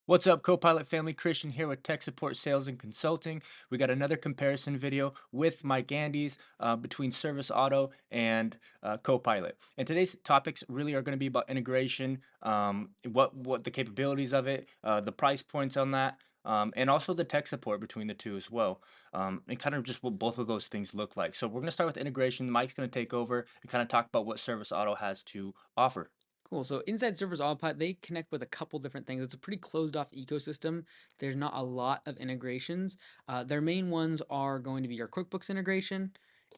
What's up, Copilot family? Christian here with Tech Support Sales and Consulting. We got another comparison video with Mike Andes between Service Auto and Copilot. And today's topics really are going to be about integration, what the capabilities of it, the price points on that, and also the tech support between the two as well, and kind of just what both of those things look like. So we're going to start with integration. Mike's going to take over and kind of talk about what Service Auto has to offer. Cool. So inside Servers Autopilot, they connect with a couple different things. It's a pretty closed off ecosystem. There's not a lot of integrations. Their main ones are going to be your QuickBooks integration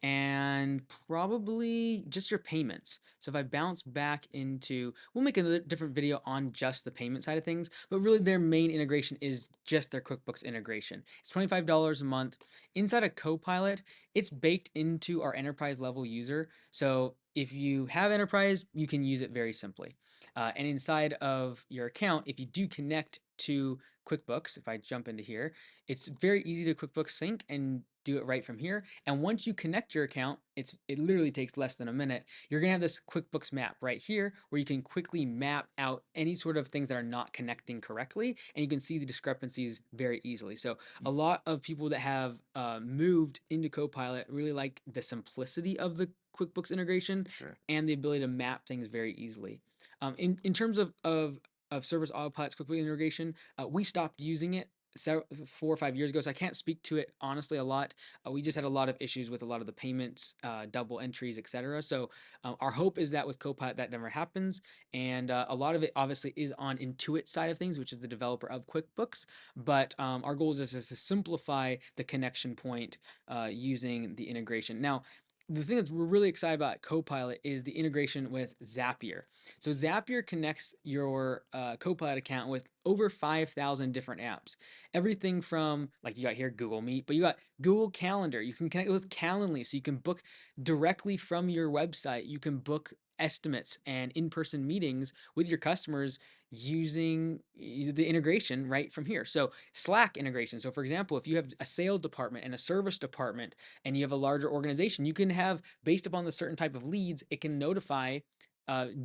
and probably just your payments. So if I bounce back into, we'll make a different video on just the payment side of things, but really their main integration is just their QuickBooks integration. It's $25 a month. Inside of Copilot, it's baked into our enterprise level user. So if you have enterprise, you can use it very simply. And inside of your account, if you do connect to QuickBooks, if I jump into here, it's very easy to QuickBooks sync and do it right from here. And once you connect your account, it literally takes less than a minute. You're gonna have this QuickBooks map right here where you can quickly map out any sort of things that are not connecting correctly, and you can see the discrepancies very easily. So a lot of people that have moved into Copilot really like the simplicity of the QuickBooks integration Sure. and the ability to map things very easily. In terms of Service Autopilot's QuickBooks integration, we stopped using it 4 or 5 years ago, so I can't speak to it honestly a lot. We just had a lot of issues with a lot of the payments, double entries, etc. So our hope is that with Copilot that never happens, and a lot of it obviously is on Intuit side of things, which is the developer of QuickBooks. But our goal is just to simplify the connection point using the integration. Now, the thing that we're really excited about Copilot is the integration with Zapier. So Zapier connects your Copilot account with over 5,000 different apps. Everything from, like you got here, Google Meet, but you got Google Calendar. You can connect with Calendly, so you can book directly from your website. You can book estimates and in-person meetings with your customers using the integration right from here. So Slack integration. So for example, if you have a sales department and a service department and you have a larger organization, you can have, based upon the certain type of leads, it can notify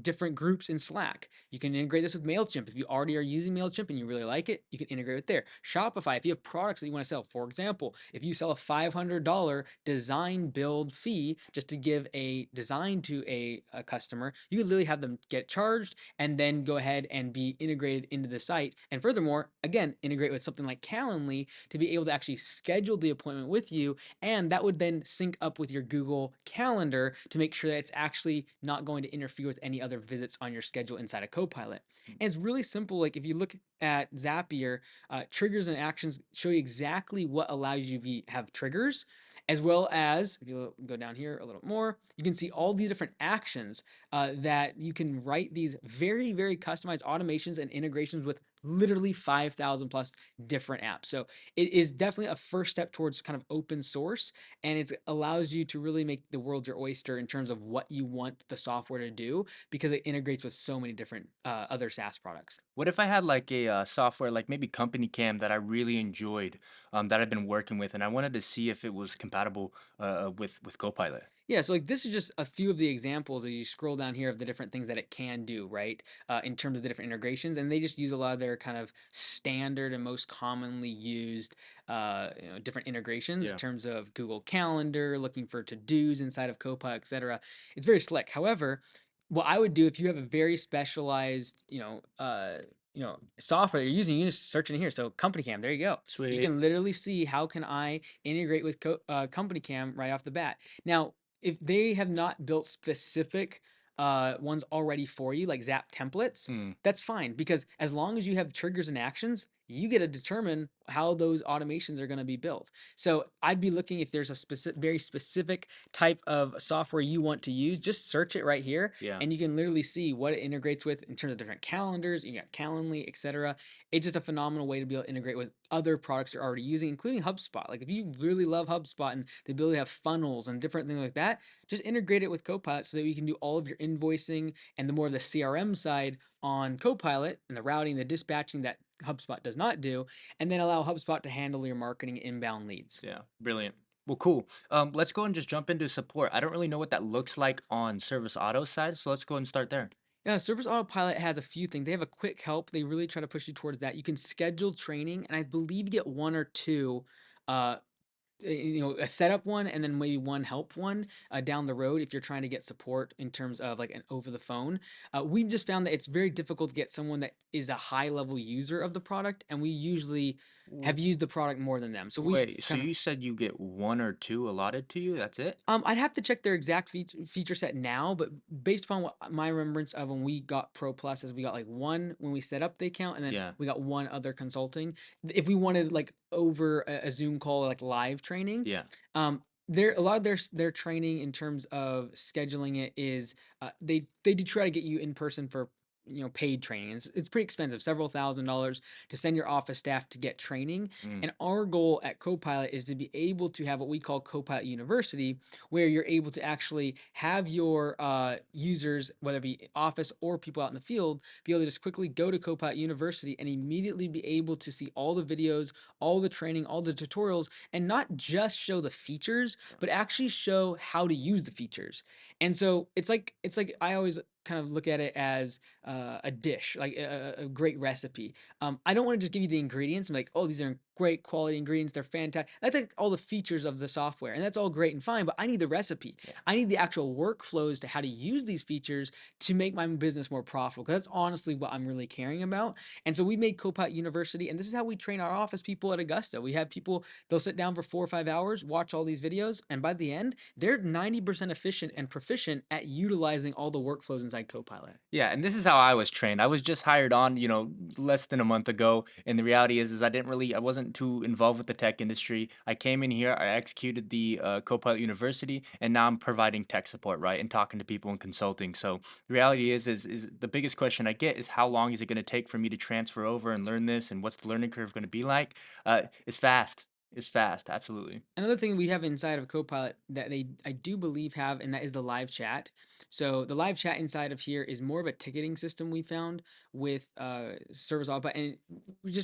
different groups in Slack. You can integrate this with MailChimp. If you already are using MailChimp and you really like it, you can integrate it there. Shopify, if you have products that you want to sell, for example, if you sell a $500 design build fee just to give a design to a customer, you could literally have them get charged and then go ahead and be integrated into the site. And furthermore, again, integrate with something like Calendly to be able to actually schedule the appointment with you, and that would then sync up with your Google Calendar to make sure that it's actually not going to interfere with any other visits on your schedule inside of Copilot. And it's really simple. Like if you look at Zapier, triggers and actions show you exactly what allows you to have triggers, as well as if you go down here a little more, you can see all the different actions that you can write these very, very customized automations and integrations with literally 5,000 plus different apps. So it is definitely a first step towards kind of open source, and it allows you to really make the world your oyster in terms of what you want the software to do because it integrates with so many different other SaaS products. What if I had like a software like maybe Company Cam that I really enjoyed, that I've been working with, and I wanted to see if it was compatible with Copilot? Yeah, so like this is just a few of the examples as you scroll down here of the different things that it can do, right? In terms of the different integrations, and they just use a lot of their kind of standard and most commonly used, different integrations in Yeah. terms of Google Calendar, looking for to dos inside of Copilot, etc. It's very slick. However, what I would do if you have a very specialized, software you're using, you just search in here. So Company Cam, there you go. You Sweet. can literally see how can I integrate with Company Cam right off the bat. Now, if they have not built specific ones already for you, like Zap templates, Hmm. that's fine because as long as you have triggers and actions, you get to determine how those automations are going to be built. So I'd be looking if there's a very specific type of software you want to use, just search it right here, Yeah. and you can literally see what it integrates with in terms of different calendars. You got Calendly, etc. It's just a phenomenal way to be able to integrate with other products you're already using, including HubSpot. Like if you really love HubSpot and the ability to have funnels and different things like that, just integrate it with Copilot so that you can do all of your invoicing and the more of the CRM side on Copilot and the routing, the dispatching that HubSpot does not do, and then allow HubSpot to handle your marketing inbound leads. Yeah. Brilliant. Well, cool. Let's go and just jump into support. I don't really know what that looks like on Service Auto side, so let's go and start there. Yeah, Service Autopilot has a few things. They have a quick help. They really try to push you towards that. You can schedule training, and I believe you get one or two uh a setup one and then maybe one help one down the road if you're trying to get support in terms of like an over the phone. We've just found that it's very difficult to get someone that is a high level user of the product, and we usually have W- used the product more than them, so we Wait, so kind of you said you get one or two allotted to you? That's it? I'd have to check their exact feature set now, but based upon what my remembrance of when we got Pro Plus is we got like one when we set up the account, and then Yeah, we got one other consulting. If we wanted like over a Zoom call, like live training, yeah. there a lot of their training in terms of scheduling it is they do try to get you in person for paid training. It's pretty expensive, several $1,000s to send your office staff to get training. Mm, And our goal at Copilot is to be able to have what we call Copilot University, where you're able to actually have your users, whether it be office or people out in the field, be able to just quickly go to Copilot University and immediately be able to see all the videos, all the training, all the tutorials, and not just show the features, but actually show how to use the features. And so it's like I always kind of look at it as a dish, like a great recipe. I don't want to just give you the ingredients and be like, oh, these are great quality ingredients. They're fantastic. That's like all the features of the software, and that's all great and fine. But I need the recipe. yeah. I need the actual workflows to how to use these features to make my business more profitable. Because that's honestly what I'm really caring about. And so we made Copilot University, and this is how we train our office people at Augusta. We have people, they'll sit down for 4 or 5 hours, watch all these videos, and by the end, they're 90% efficient and proficient at utilizing all the workflows inside Copilot. Yeah, and this is how I was trained. I was just hired on, less than a month ago, and the reality is I wasn't too involved with the tech industry. I came in here, I executed the Copilot University, and now I'm providing tech support, right, and talking to people and consulting. So the reality is the biggest question I get is how long is it going to take for me to transfer over and learn this, and what's the learning curve going to be like? It's fast. It's fast, absolutely. Another thing we have inside of Copilot that they I do believe have, and that is the live chat. So the live chat inside of here is more of a ticketing system we found with Service Autopilot, and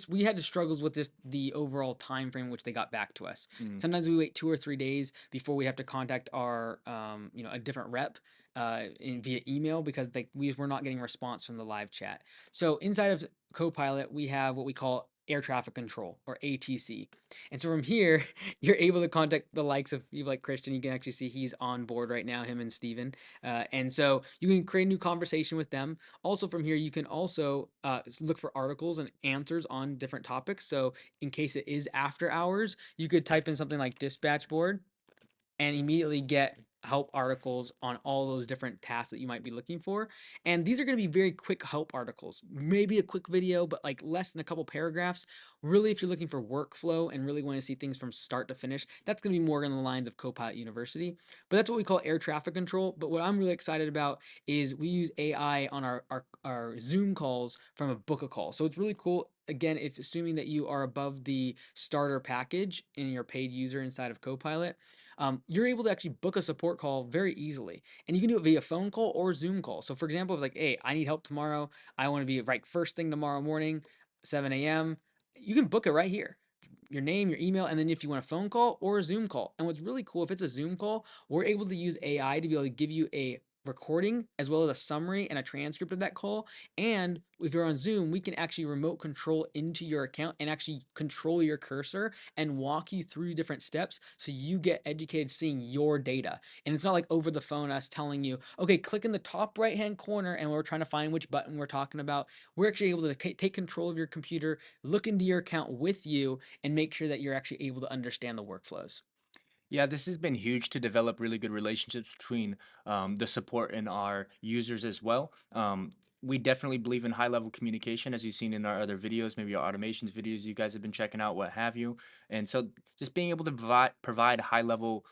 we had the struggles with this the overall time frame which they got back to us. Mm. Sometimes we wait 2 or 3 days before we have to contact our a different rep via email because we were not getting response from the live chat. So inside of Copilot we have what we call air traffic control, or ATC. And so from here, you're able to contact the likes of people like Christian. You can actually see he's on board right now, him and Steven. And so you can create a new conversation with them. Also, from here, you can also look for articles and answers on different topics. So in case it is after hours, you could type in something like dispatch board and immediately get help articles on all those different tasks that you might be looking for. And these are going to be very quick help articles, maybe a quick video, but like less than a couple paragraphs. Really, if you're looking for workflow and really want to see things from start to finish, that's going to be more in the lines of Copilot University. But that's what we call air traffic control. But what I'm really excited about is we use AI on our Zoom calls from a book a call. So it's really cool. Again, if assuming that you are above the starter package in your paid user inside of Copilot, you're able to actually book a support call very easily. And you can do it via phone call or Zoom call. So, for example, if like, hey, I need help tomorrow, I want to be right first thing tomorrow morning, 7 a.m., you can book it right here. Your name, your email, and then if you want a phone call or a Zoom call. And what's really cool, if it's a Zoom call, we're able to use AI to be able to give you a recording as well as a summary and a transcript of that call. And if you're on Zoom, we can actually remote control into your account and actually control your cursor and walk you through different steps so you get educated seeing your data. And it's not like over the phone us telling you, okay, click in the top right hand corner and we're trying to find which button we're talking about. We're actually able to take control of your computer, look into your account with you, and make sure that you're actually able to understand the workflows. Yeah, this has been huge to develop really good relationships between the support and our users as well. We definitely believe in high level communication, as you've seen in our other videos, maybe our automations videos you guys have been checking out, what have you. And so, just being able to provide high level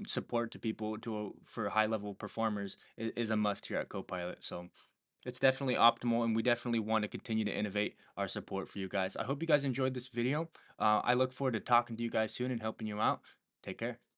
support to people for high level performers is a must here at Copilot. So it's definitely optimal, and we definitely want to continue to innovate our support for you guys. I hope you guys enjoyed this video. I look forward to talking to you guys soon and helping you out. Take care.